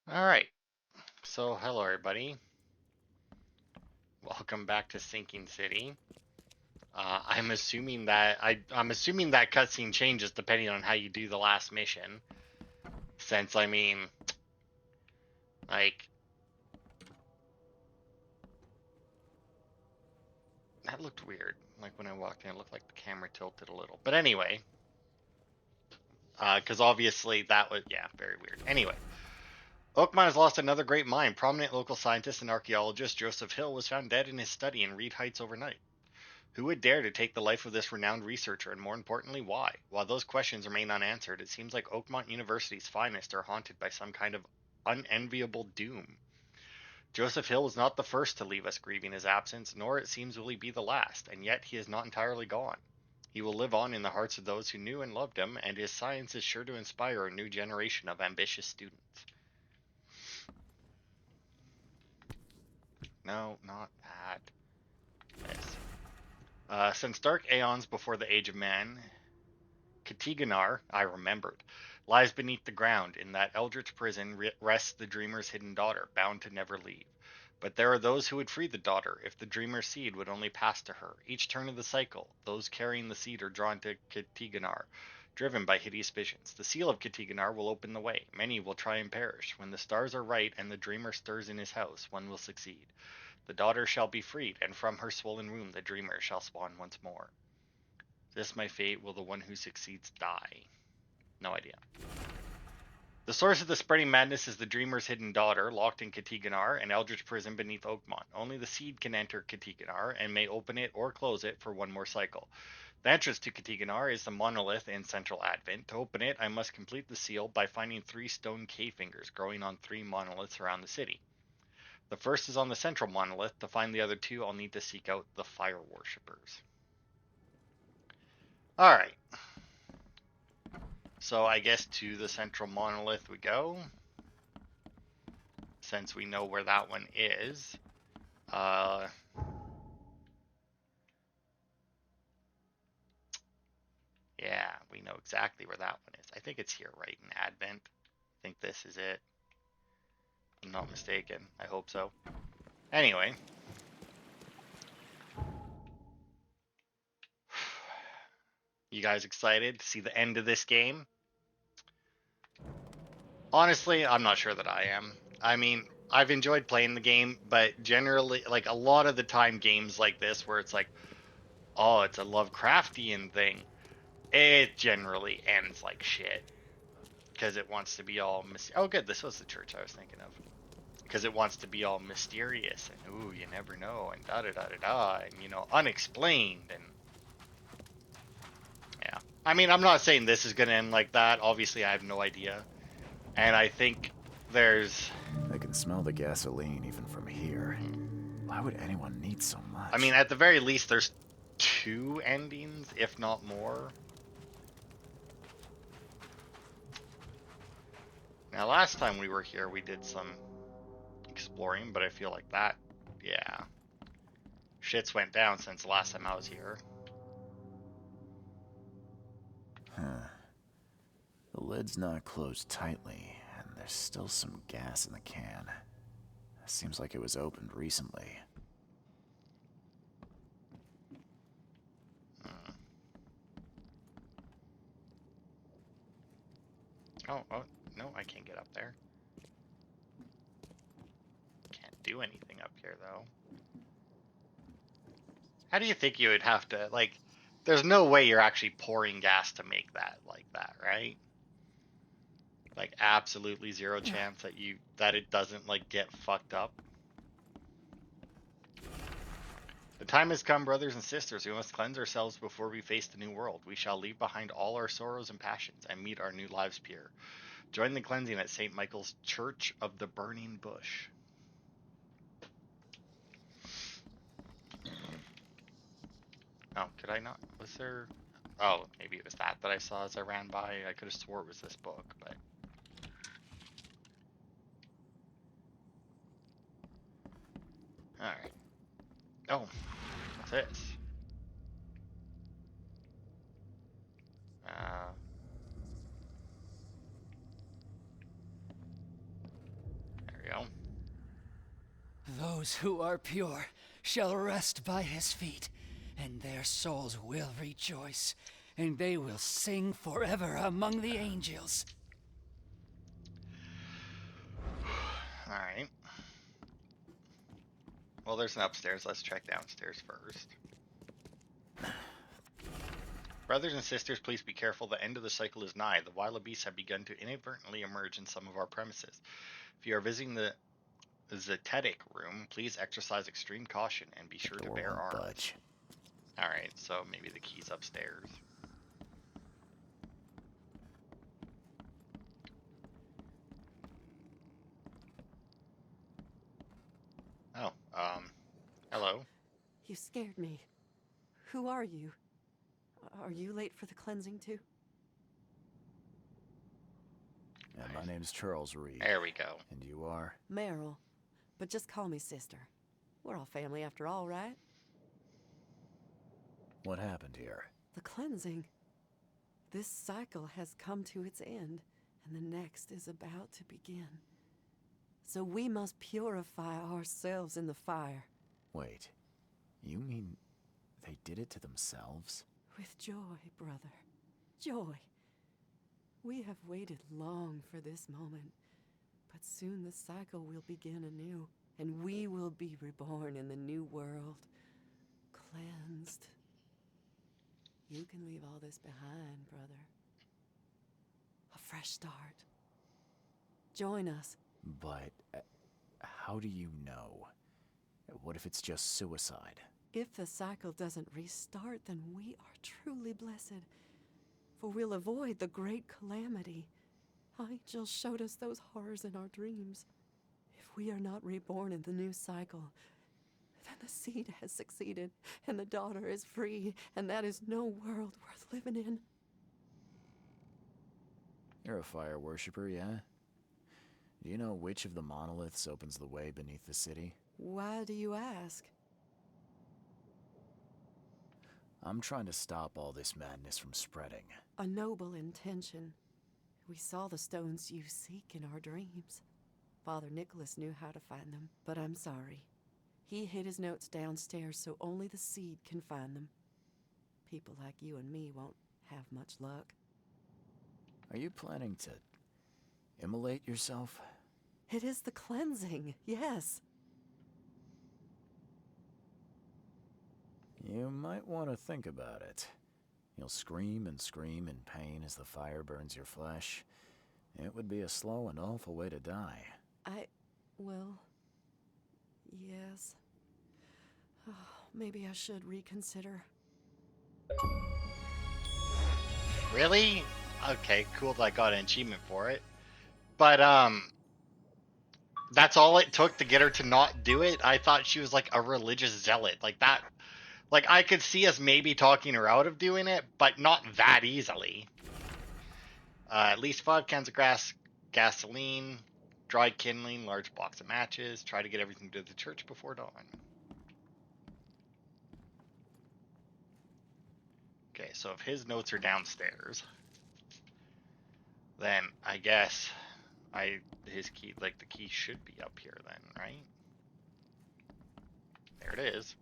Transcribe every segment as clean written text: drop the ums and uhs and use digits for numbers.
All right. So, hello everybody. Welcome back to Sinking City. I'm assuming that cutscene changes depending on how you do the last mission. Since I mean, like that looked weird. Like when I walked in, it looked like the camera tilted a little. But anyway, because obviously that was very weird. Anyway, Oakmont has lost another great mind. Prominent local scientist and archaeologist Joseph Hill was found dead in his study in Reed Heights overnight. Who would dare to take the life of this renowned researcher, and more importantly, why? While those questions remain unanswered, it seems like Oakmont University's finest are haunted by some kind of unenviable doom. Joseph Hill was not the first to leave us grieving his absence, nor it seems will he be the last, and yet he is not entirely gone. He will live on in the hearts of those who knew and loved him, and his science is sure to inspire a new generation of ambitious students. No, not that. This. Since dark aeons before the age of man, Katiganar, I remembered, lies beneath the ground. In that eldritch prison rests the dreamer's hidden daughter, bound to never leave. But there are those who would free the daughter if the dreamer's seed would only pass to her. Each turn of the cycle, those carrying the seed are drawn to Katiganar, driven by hideous visions. The seal of Katiganar will open the way. Many will try and perish. When the stars are right and the dreamer stirs in his house, one will succeed. The daughter shall be freed, and from her swollen womb the dreamer shall spawn once more. This my fate, will the one who succeeds die? No idea. The source of the spreading madness is the dreamer's hidden daughter, locked in Katiganar, an eldritch prison beneath Oakmont. Only the seed can enter Katiganar, and may open it or close it for one more cycle. The entrance to Katiganar is the monolith in Central Advent. To open it, I must complete the seal by finding 3 stone cave fingers growing on 3 monoliths around the city. The first is on the central monolith. To find the other 2, I'll need to seek out the fire worshippers. Alright, so I guess to the central monolith we go, since we know where that one is. Yeah, we know exactly where that one is. I think it's here, right, in Advent. I think this is it. I'm not mistaken. I hope so. Anyway. You guys excited to see the end of this game? Honestly, I'm not sure that I am. I mean, I've enjoyed playing the game, but generally, like a lot of the time, games like this where it's like, oh, it's a Lovecraftian thing, it generally ends like shit because it wants to be all oh, good, this was the church I was thinking of. Because it wants to be all mysterious and ooh, you never know, and da da da da da, and you know, unexplained, and yeah. I mean, I'm not saying this is gonna end like that. Obviously, I have no idea, and I think there's. I can smell the gasoline even from here. Why would anyone need so much? I mean, at the very least, there's 2 endings, if not more. Now, last time we were here, we did some exploring, but I feel like that, yeah, shit's went down since the last time I was here. Huh. The lid's not closed tightly, and there's still some gas in the can. Seems like it was opened recently. Oh, no, I can't get up there. Can't do anything up here, though. How do you think you would have to, like, there's no way you're actually pouring gas to make that like that, right? Like, absolutely zero chance that it doesn't, like, get fucked up. The time has come, brothers and sisters. We must cleanse ourselves before we face the new world. We shall leave behind all our sorrows and passions and meet our new lives pure. Join the cleansing at St. Michael's Church of the Burning Bush. Oh, could I not? Was there... Oh, maybe it was that I saw as I ran by. I could have swore it was this book, but... Alright. Oh, what's this? There we go. Those who are pure shall rest by his feet, and their souls will rejoice, and they will sing forever among the angels. Alright. Well, there's an upstairs. Let's check downstairs first. Brothers and sisters, please be careful. The end of the cycle is nigh. The wild beasts have begun to inadvertently emerge in some of our premises. If you are visiting the Zetetic room, please exercise extreme caution and be sure to bear arms. Alright, so maybe the key's upstairs. Oh, hello. You scared me. Who are you? Are you late for the cleansing too? Yeah, my name's Charles Reed. There we go. And you are? Meryl. But just call me sister. We're all family after all, right? What happened here? The cleansing. This cycle has come to its end, and the next is about to begin. So we must purify ourselves in the fire. Wait, you mean they did it to themselves? With joy, brother. Joy. We have waited long for this moment, but soon the cycle will begin anew, and we will be reborn in the new world, cleansed. You can leave all this behind, brother. A fresh start. Join us. But how do you know? What if it's just suicide? If the cycle doesn't restart, then we are truly blessed, for we'll avoid the great calamity. Angels showed us those horrors in our dreams. If we are not reborn in the new cycle, then the seed has succeeded, and the daughter is free, and that is no world worth living in. You're a fire worshiper, yeah? Do you know which of the monoliths opens the way beneath the city? Why do you ask? I'm trying to stop all this madness from spreading. A noble intention. We saw the stones you seek in our dreams. Father Nicholas knew how to find them, but I'm sorry. He hid his notes downstairs so only the seed can find them. People like you and me won't have much luck. Are you planning to immolate yourself? It is the cleansing, yes. You might want to think about it. You'll scream and scream in pain as the fire burns your flesh. It would be a slow and awful way to die. Well, yes. Oh, maybe I should reconsider. Really? Okay, cool that I got an achievement for it. But, that's all it took to get her to not do it? I thought she was like a religious zealot. Like that, like I could see us maybe talking her out of doing it, but not that easily. At least 5 cans of gasoline, dry kindling, large box of matches. Try to get everything to the church before dawn. Okay, so if his notes are downstairs, then I guess his key, like the key should be up here then, right? There it is.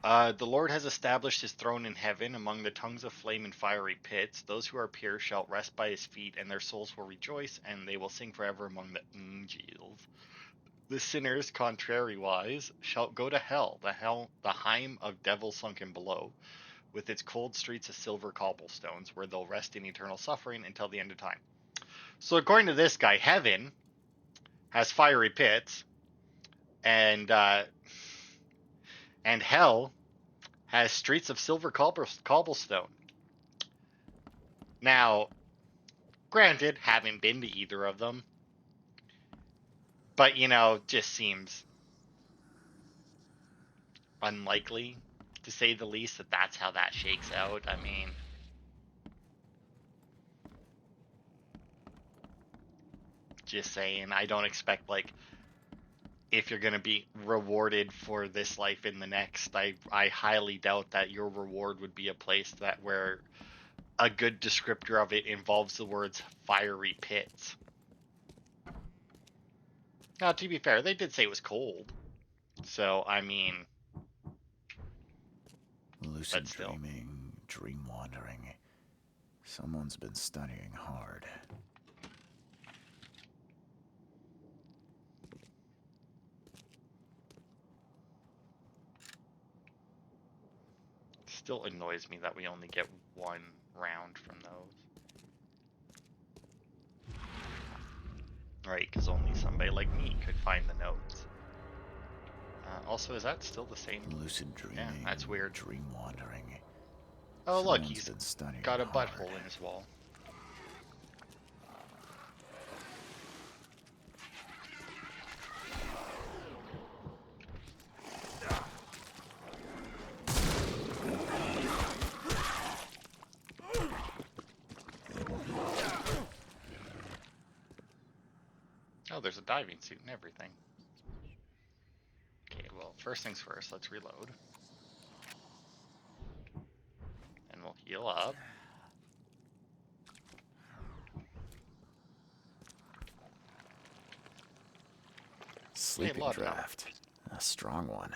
The Lord has established his throne in heaven among the tongues of flame and fiery pits. Those who are pure shall rest by his feet, and their souls will rejoice, and they will sing forever among the angels. The sinners, contrariwise, shall go to hell, the heim of devils sunken below, with its cold streets of silver cobblestones, where they'll rest in eternal suffering until the end of time. So according to this guy, heaven has fiery pits, and And hell has streets of silver cobblestone. Now, granted, haven't been to either of them, but just seems unlikely, to say the least, that that's how that shakes out. I mean, just saying, I don't expect, like, if you're going to be rewarded for this life in the next, I highly doubt that your reward would be a place that where a good descriptor of it involves the words fiery pits. Now, to be fair, they did say it was cold. So, I mean, Lucid still. dreaming, dream wandering. Someone's been studying hard. Still annoys me that we only get one round from those. Right, because only somebody like me could find the notes. Also, is that still the same? Lucid dreaming. Yeah, that's weird. Dream wandering. Oh, look, Someone's he's been studying got a hard. butthole in his wall. Oh, there's a diving suit and everything. Okay, well, first things first, let's reload. And we'll heal up. Sleeping lot of draft. A strong one.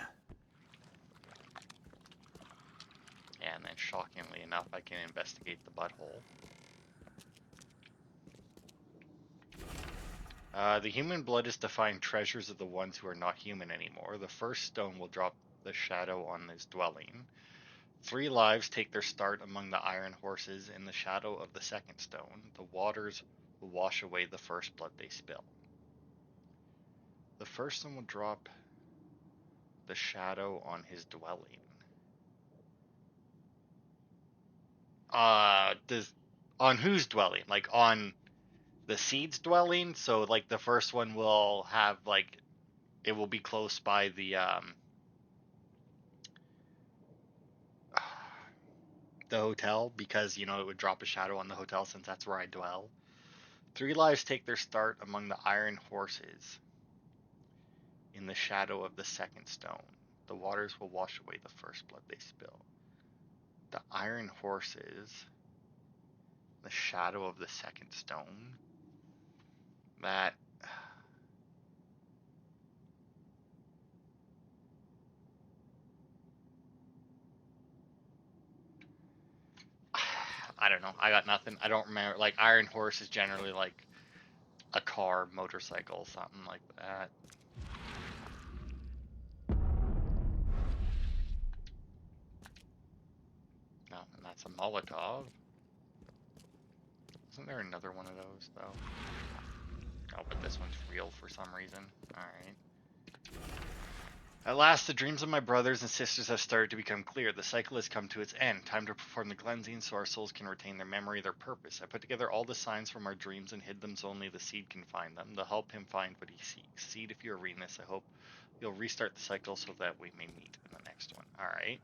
And then, shockingly enough, I can investigate the butthole. The human blood is to find treasures of the ones who are not human anymore. The first stone will drop the shadow on this dwelling. 3 lives take their start among the iron horses in the shadow of the second stone. The waters will wash away the first blood they spill. The first one will drop the shadow on his dwelling. On whose dwelling? Like on the seed's dwelling? So like the first one will have like it will be close by the hotel, because it would drop a shadow on the hotel since that's where I dwell. 3 lives take their start among the iron horses in the shadow of the second stone. The waters will wash away the first blood they spill. The iron horses, the shadow of the second stone. That I don't know. I got nothing. I don't remember. Like, iron horse is generally like a car, motorcycle, something like that. No, and that's a Molotov. Isn't there another one of those, though? Oh, but this one's real for some reason. Alright. At last, the dreams of my brothers and sisters have started to become clear. The cycle has come to its end. Time to perform the cleansing so our souls can retain their memory, their purpose. I put together all the signs from our dreams and hid them so only the seed can find them. They'll help him find what he seeks. Seed, if you're reading this, I hope you'll restart the cycle so that we may meet in the next one. Alright.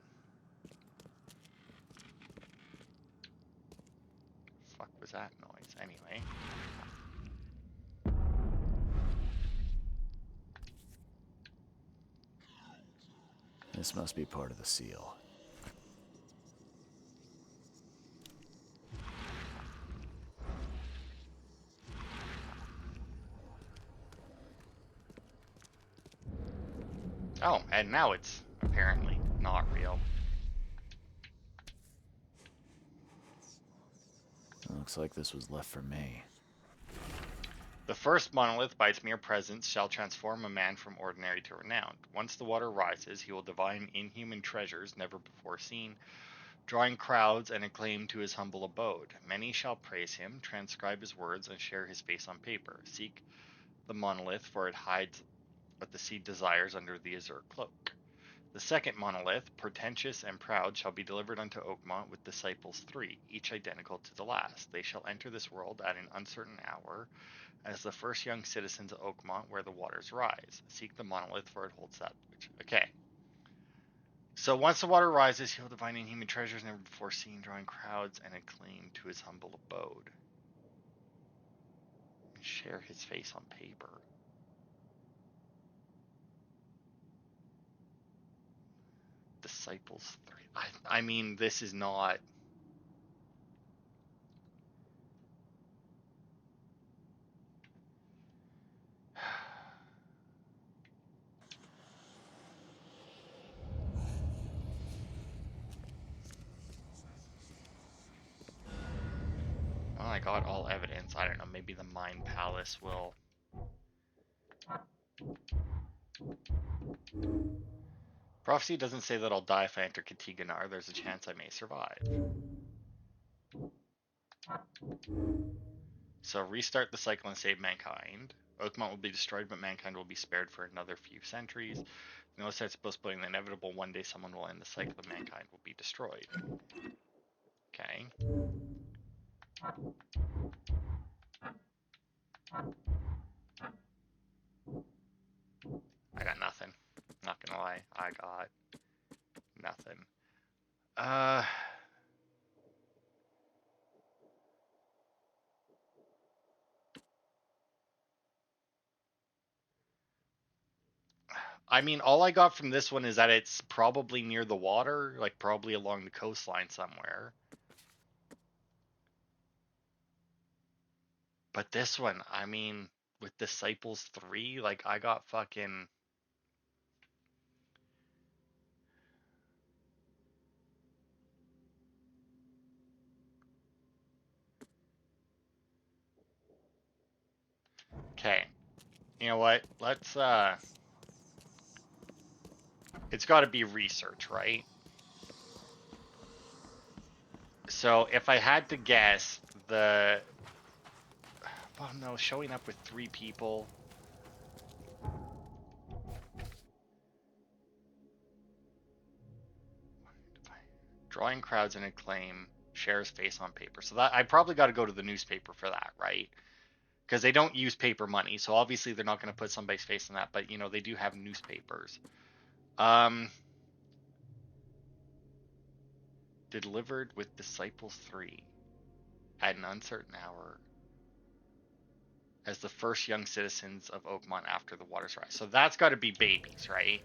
Fuck was that noise? Anyway. This must be part of the seal. Oh, and now it's apparently not real. Looks like this was left for me. The first monolith, by its mere presence, shall transform a man from ordinary to renowned. Once the water rises, he will divine inhuman treasures never before seen, drawing crowds and acclaim to his humble abode. Many shall praise him, transcribe his words, and share his face on paper. Seek the monolith, for it hides what the seed desires under the azure cloak. The second monolith, portentous and proud, shall be delivered unto Oakmont with disciples 3, each identical to the last. They shall enter this world at an uncertain hour, as the first young citizens of Oakmont where the waters rise. Seek the monolith, for it holds that which. Okay. So once the water rises, he'll divine in human treasures never before seen, drawing crowds and acclaim to his humble abode. Share his face on paper. Disciples 3. I mean, this is not. Well, I got all evidence. I don't know. Maybe the Mind Palace will. Prophecy doesn't say that I'll die if I enter Katiganar. There's a chance I may survive. So restart the cycle and save mankind. Oakmont will be destroyed, but mankind will be spared for another few centuries. No sense postponing the inevitable. One day someone will end the cycle and mankind will be destroyed. Okay. I got nothing. Not gonna lie. I got nothing. I mean, all I got from this one is that it's probably near the water, like probably along the coastline somewhere. But this one, I mean, with Disciples 3, like I got fucking. Okay. You know what? Let's, it's got to be research, right? So if I had to guess, well, no, showing up with 3 people. Drawing crowds and acclaim, shares face on paper. So that I probably got to go to the newspaper for that, right? Because they don't use paper money, so obviously they're not going to put somebody's face on that. But you know they do have newspapers. Delivered with Disciples 3 at an uncertain hour as the first young citizens of Oakmont after the waters rise. So that's got to be babies, right?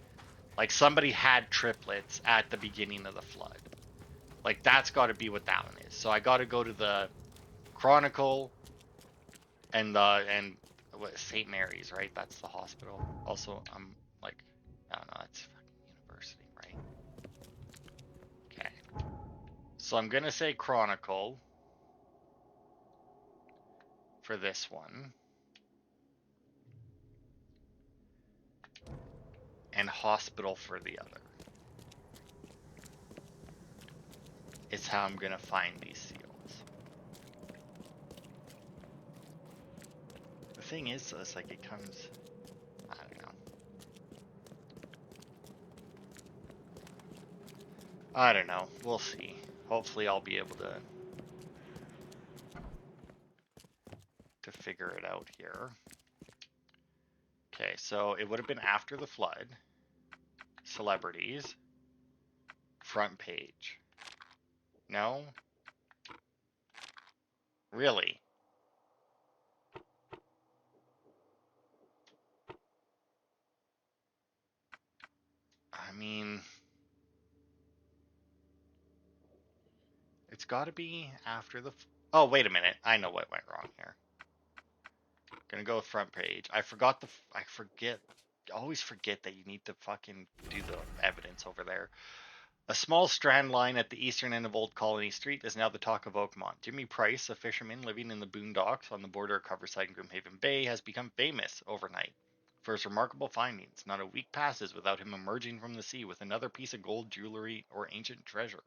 Like somebody had triplets at the beginning of the flood. Like that's got to be what that one is. So I got to go to the Chronicle and what, St. Mary's, right? That's the hospital. Also, I'm like, I don't know, it's fucking university, right? Okay. So I'm gonna say Chronicle for this one. And hospital for the other. It's how I'm gonna find these seals. The thing is, though, it's like it comes. I don't know. I don't know. We'll see. Hopefully, I'll be able to figure it out here. Okay, so it would have been after the flood. Celebrities. Front page. No? Really? I mean, it's got to be after the. Oh, wait a minute. I know what went wrong here. Gonna go with front page. I forgot the. I forget. I always forget that you need to fucking do the evidence over there. A small strand line at the eastern end of Old Colony Street is now the talk of Oakmont. Jimmy Price, a fisherman living in the boondocks on the border of Coverside and Gloomhaven Bay, has become famous overnight for his remarkable findings. Not a week passes without him emerging from the sea with another piece of gold, jewelry, or ancient treasure.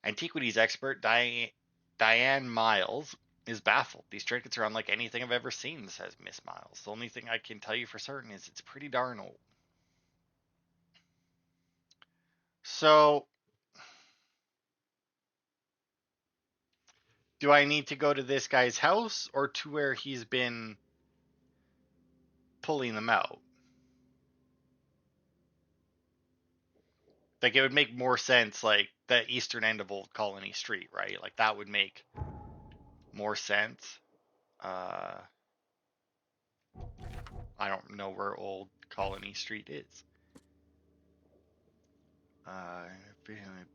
Antiquities expert Diane Miles is baffled. These trinkets are unlike anything I've ever seen, says Miss Miles. The only thing I can tell you for certain is it's pretty darn old. So, do I need to go to this guy's house or to where he's been pulling them out? Like, it would make more sense, like, the eastern end of Old Colony Street, right? Like, that would make more sense. I don't know where Old Colony Street is.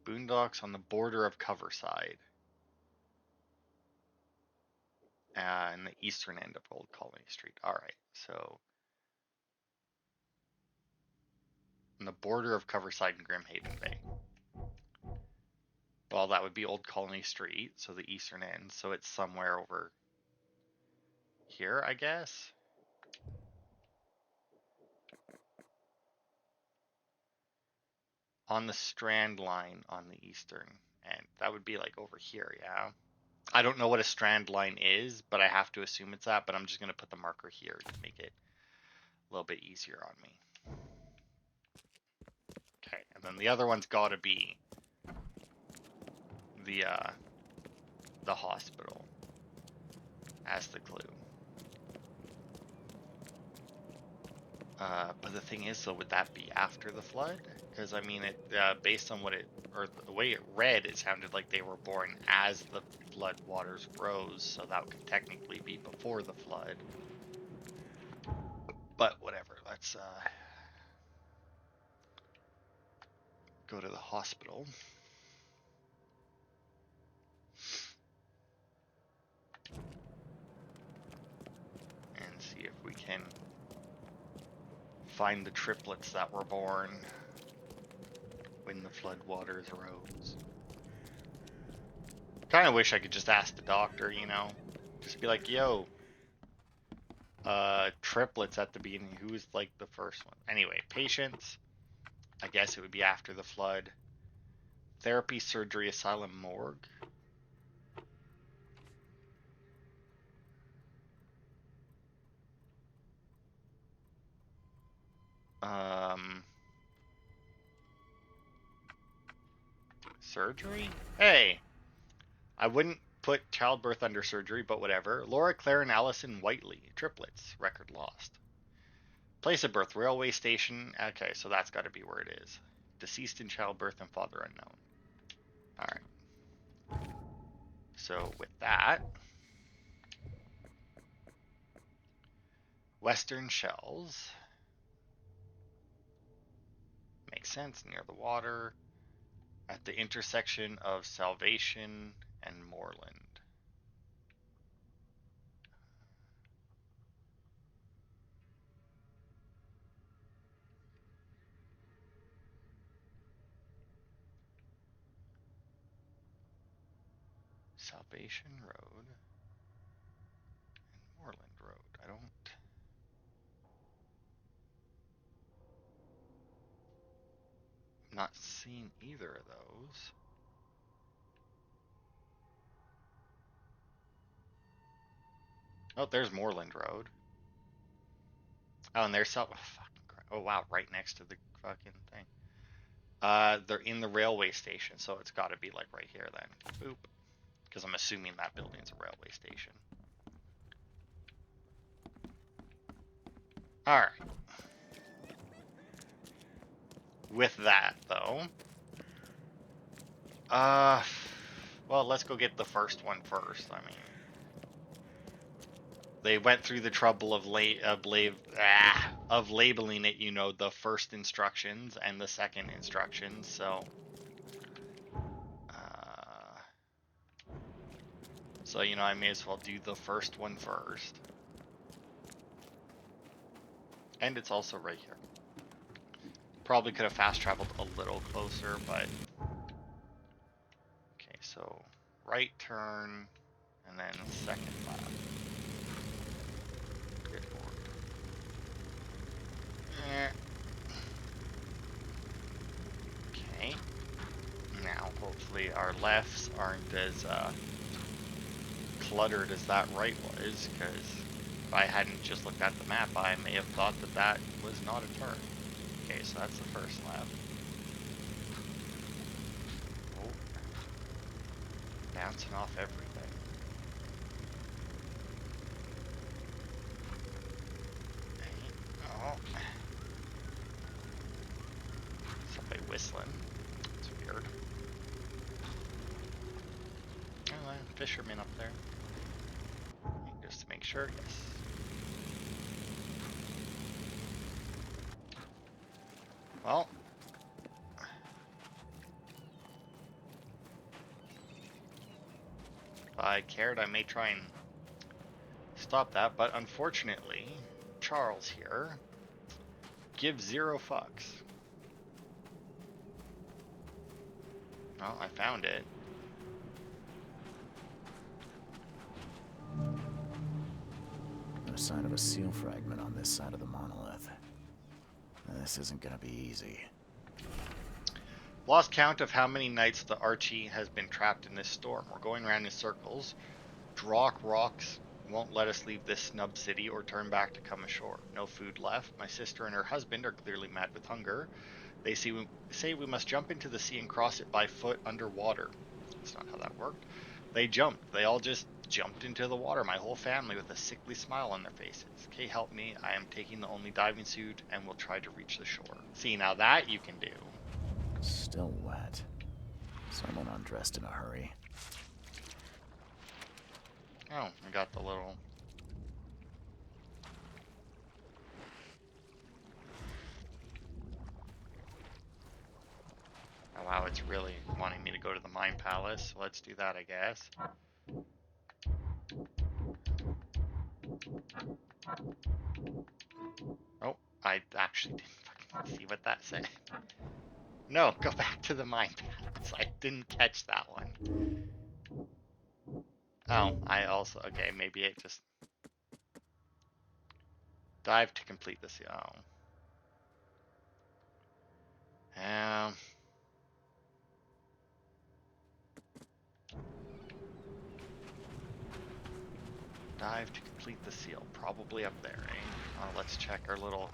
Boondocks on the border of Coverside. In the eastern end of Old Colony Street. Alright, so on the border of Coverside and Grimhaven Bay. Well, that would be Old Colony Street, so the eastern end, so it's somewhere over here, I guess. On the Strand line on the eastern end. That would be like over here, yeah? I don't know what a Strand line is, but I have to assume it's that, but I'm just going to put the marker here to make it a little bit easier on me. Okay, and then the other one's got to be the hospital as the clue. But the thing is, though, would that be after the flood? Because I mean, it based on what it or the way it read, it sounded like they were born as the flood waters rose, so that could technically be before the flood. But whatever, let's go to the hospital. And see if we can find the triplets that were born when the flood waters rose. Kind of wish I could just ask the doctor, you know, just be like, yo, triplets at the beginning, who was like the first one? Anyway, patients, I guess it would be after the flood. Therapy, surgery, asylum, morgue. Surgery? Hey, I wouldn't put childbirth under surgery, but whatever. Laura, Claire, and Allison Whiteley, triplets, record lost. Place of birth, railway station. Okay, so that's got to be where it is. Deceased in childbirth and father unknown. Alright. So with that, Western Shells. Makes sense, near the water. At the intersection of Salvation and Moorland. Salvation Road and Moorland Road. I'm not seeing either of those. Oh, there's Moorland Road. Oh, and there's oh wow, right next to the fucking thing. They're in the railway station, so it's got to be like right here then. Boop. Because I'm assuming that building's a railway station. Alright. With that, though. Well, let's go get the first one first. I mean, they went through the trouble of labeling it, you know, the first instructions and the second instructions, so... So, you know, I may as well do the first one first. And it's also right here. Probably could have fast traveled a little closer, but... Okay, so right turn, and then second left. Good lord. Okay. Now, hopefully our lefts aren't as, cluttered as that right was, because if I hadn't just looked at the map, I may have thought that that was not a turn. Okay, so that's the first left. bouncing off everything. Oh. Somebody whistling. It's weird. Oh, fisherman up there. Just to make sure, yes. Well. If I cared, I may try and stop that, but unfortunately, Charles here gives 0 fucks. Well, I found it. No sign of a seal fragment on this side of the monolith. This isn't gonna be easy. Lost count of how many nights the Archie has been trapped in this storm. We're going around in circles. Drock rocks won't let us leave this snub city or turn back to come ashore. No food left. My sister and her husband are clearly mad with hunger. They say we must jump into the sea and cross it by foot underwater. That's not how that worked. They jumped. They all just jumped into the water, my whole family, with a sickly smile on their faces. Kay, help me. I am taking the only diving suit and will try to reach the shore. See, now that you can do. Still wet. Someone undressed in a hurry. Oh, I got the little... Oh wow, it's really wanting me to go to the Mine Palace. So let's do that, I guess. Oh, I actually didn't fucking see what that said. No, go back to the Mine Palace. I didn't catch that one. Oh, I also... Okay, maybe it just... Dive to complete this. Oh. Dive to complete the seal. Probably up there, eh? Let's check our little...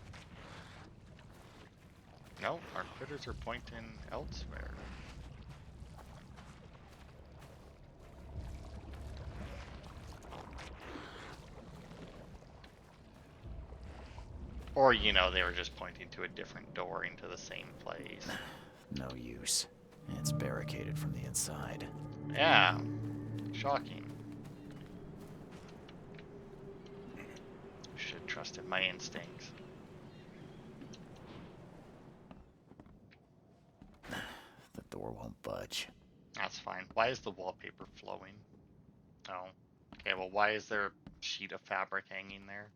No, our critters are pointing elsewhere. Or, you know, they were just pointing to a different door into the same place. No use. It's barricaded from the inside. Yeah. Shocking. Should have trusted my instincts. The door won't budge. That's fine. Why is the wallpaper flowing? Oh. Okay, well, why is there a sheet of fabric hanging there?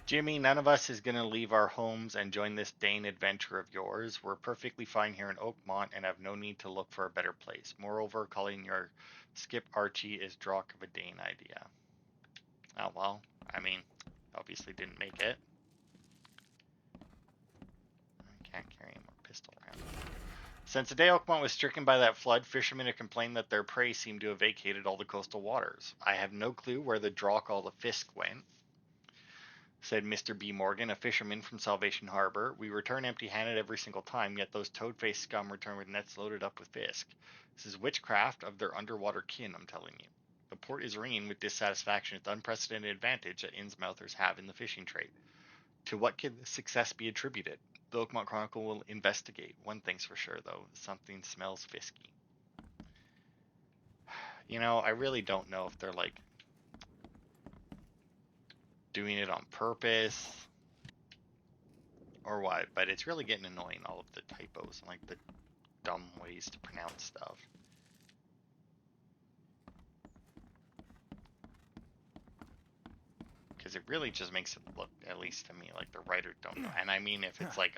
Jimmy, none of us is going to leave our homes and join this Dane adventure of yours. We're perfectly fine here in Oakmont and have no need to look for a better place. Moreover, calling your Skip Archie is Drock of a Dane idea. Oh, well, I mean, obviously didn't make it. I can't carry any more pistol around. Since the day Oakmont was stricken by that flood, fishermen have complained that their prey seemed to have vacated all the coastal waters. I have no clue where the Drock all the fisk went, said Mr. B. Morgan, a fisherman from Salvation Harbor. We return empty-handed every single time, yet those toad-faced scum return with nets loaded up with fisk. This is witchcraft of their underwater kin, I'm telling you. The port is ringing with dissatisfaction at the unprecedented advantage that Innsmouthers have in the fishing trade. To what can this success be attributed? The Oakmont Chronicle will investigate. One thing's for sure, though. Something smells fisky. You know, I really don't know if they're, like, doing it on purpose or what, but it's really getting annoying, all of the typos and, like, the dumb ways to pronounce stuff. Because it really just makes it look, at least to me, like the writer don't know. And I mean, if it's like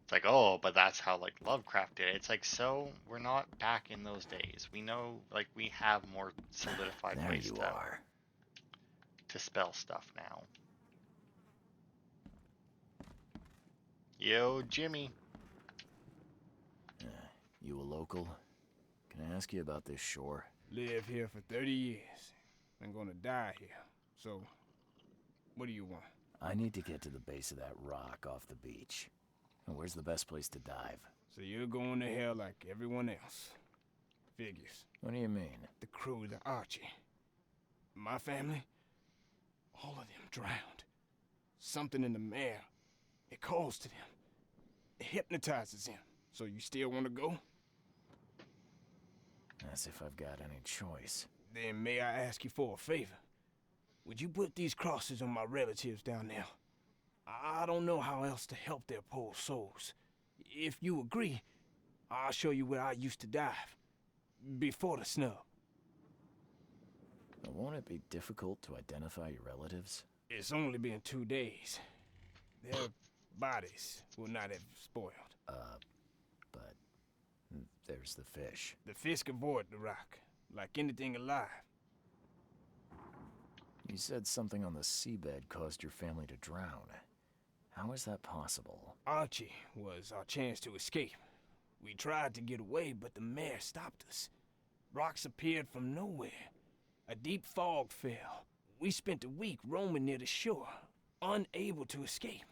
it's like, oh, but that's how, like, Lovecraft did it. It's like, so we're not back in those days. We know, like, we have more solidified There ways you to are. spell stuff now. Yo, Jimmy. You a local? Can I ask you about this shore? Live here for 30 years. I'm gonna die here. So, what do you want? I need to get to the base of that rock off the beach. And where's the best place to dive? So you're going to hell like everyone else. Figures. What do you mean? The crew, the Archie. My family, all of them drowned. Something in the mare, it calls to them. It hypnotizes them. So you still want to go? As if I've got any choice. Then may I ask you for a favor? Would you put these crosses on my relatives down there? I don't know how else to help their poor souls. If you agree, I'll show you where I used to dive. Before the snub. But won't it be difficult to identify your relatives? It's only been 2 days. Their bodies will not have spoiled. But there's the fish. The fish avoid the rock, like anything alive. You said something on the seabed caused your family to drown. How is that possible? Archie was our chance to escape. We tried to get away, but the mare stopped us. Rocks appeared from nowhere. A deep fog fell. We spent a week roaming near the shore, unable to escape.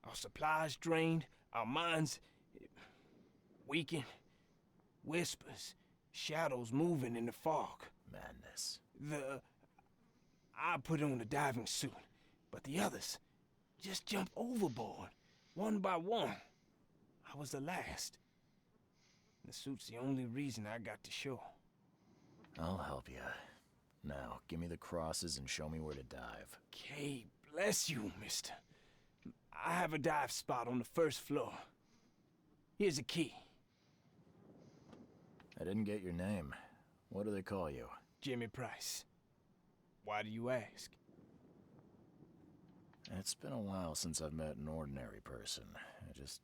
Our supplies drained, our minds weakened. Whispers, shadows moving in the fog. Madness. I put on a diving suit, but the others just jumped overboard, one by one. I was the last. The suit's the only reason I got to shore. I'll help you. Now, give me the crosses and show me where to dive. Okay, bless you, mister. I have a dive spot on the first floor. Here's a key. I didn't get your name. What do they call you? Jimmy Price. Why do you ask? It's been a while since I've met an ordinary person. I just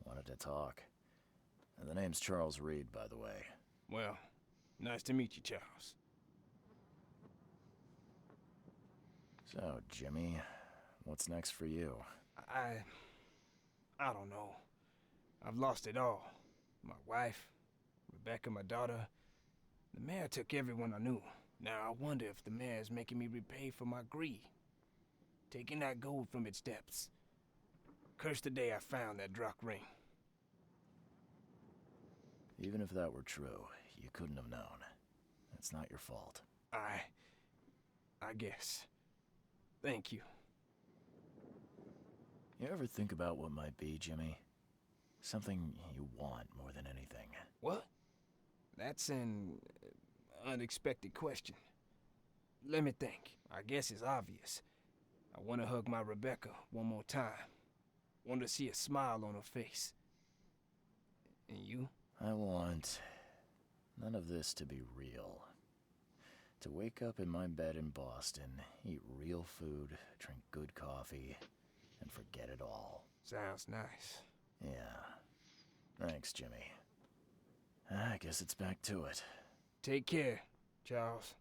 wanted to talk. And the name's Charles Reed, by the way. Well, nice to meet you, Charles. So, Jimmy, what's next for you? I don't know. I've lost it all. My wife, Rebecca, my daughter. The mayor took everyone I knew. Now I wonder if the mayor is making me repay for my greed. Taking that gold from its depths. Curse the day I found that Druck ring. Even if that were true, you couldn't have known. It's not your fault. I guess. Thank you. You ever think about what might be, Jimmy? Something you want more than anything. What? That's an unexpected question. Let me think. I guess it's obvious. I want to hug my Rebecca one more time. Want to see a smile on her face. And you? I want none of this to be real. To wake up in my bed in Boston, eat real food, drink good coffee, and forget it all. Sounds nice. Yeah. Thanks, Jimmy. I guess it's back to it. Take care, Charles.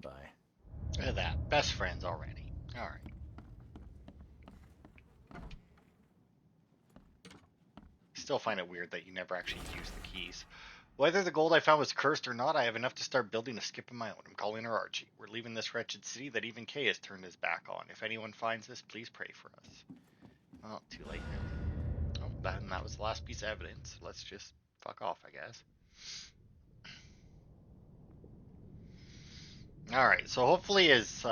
Bye. Look at that. Best friends already. Alright. Still find it weird that you never actually use the keys. Whether the gold I found was cursed or not, I have enough to start building a skip of my own. I'm calling her Archie. We're leaving this wretched city that even Kay has turned his back on. If anyone finds this, please pray for us. Well, too late now. Oh, that was the last piece of evidence. Let's just fuck off, I guess. Alright, so hopefully his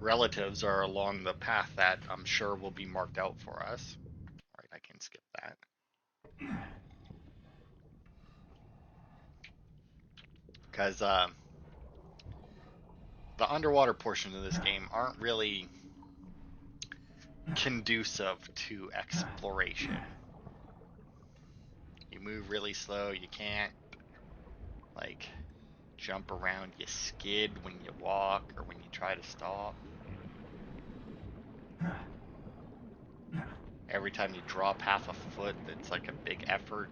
relatives are along the path that I'm sure will be marked out for us. Alright, I can skip that. Because the underwater portions of this game aren't really conducive to exploration. You move really slow, you can't like jump around, you skid when you walk or when you try to stop. Every time you drop half a foot, it's like a big effort.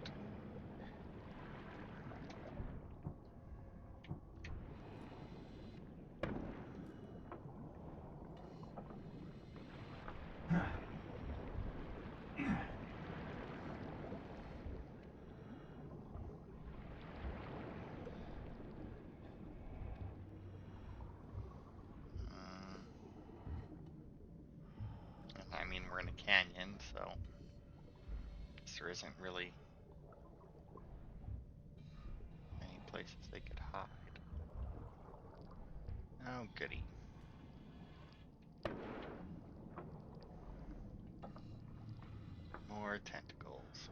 I mean, we're in a canyon, so there isn't really any places they could hide. Oh, goody. More tentacles.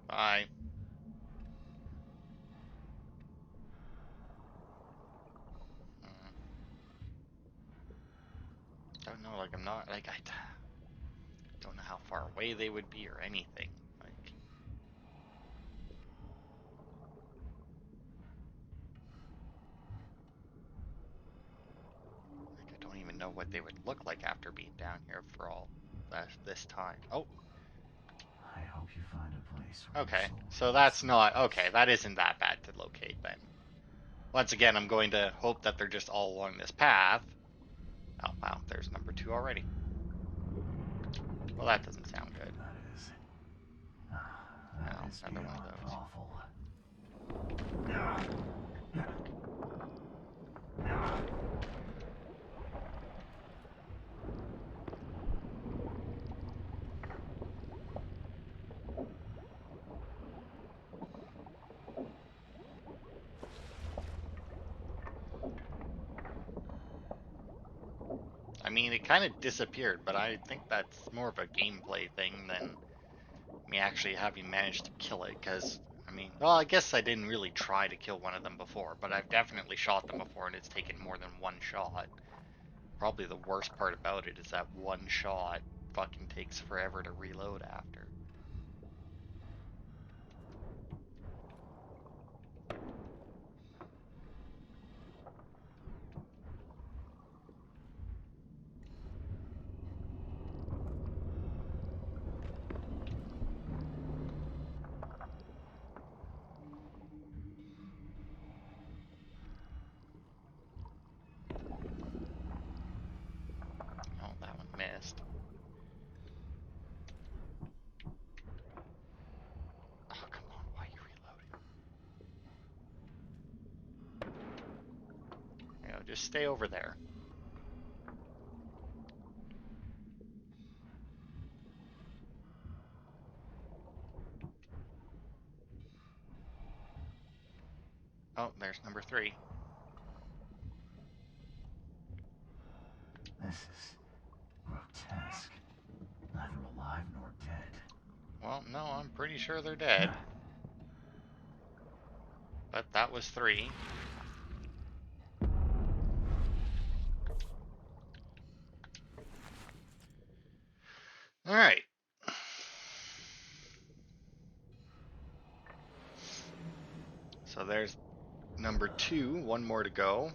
Bye. Don't know, like I'm not, like I don't know how far away they would be or anything. Like, I don't even know what they would look like after being down here for all this time. Oh, I hope you find a place where your okay. soul So can that's sing not, peace. okay, that isn't that bad to locate then. Once again, I'm going to hope that they're just all along this path. Oh, wow, there's number 2 already. Well, that doesn't sound good. That No, is another one of beyond those. awful. I mean, it kind of disappeared, but I think that's more of a gameplay thing than me actually having managed to kill it, because, I mean, well, I guess I didn't really try to kill one of them before, but I've definitely shot them before, and it's taken more than one shot. Probably the worst part about it is that one shot fucking takes forever to reload after. Oh, that one missed. Oh, come on, why are you reloading? You know, just stay over there. Oh, there's number 3. This is grotesque. Neither alive nor dead. Well, no, I'm pretty sure they're dead. But that was 3. Alright. So there's number 2, one more to go.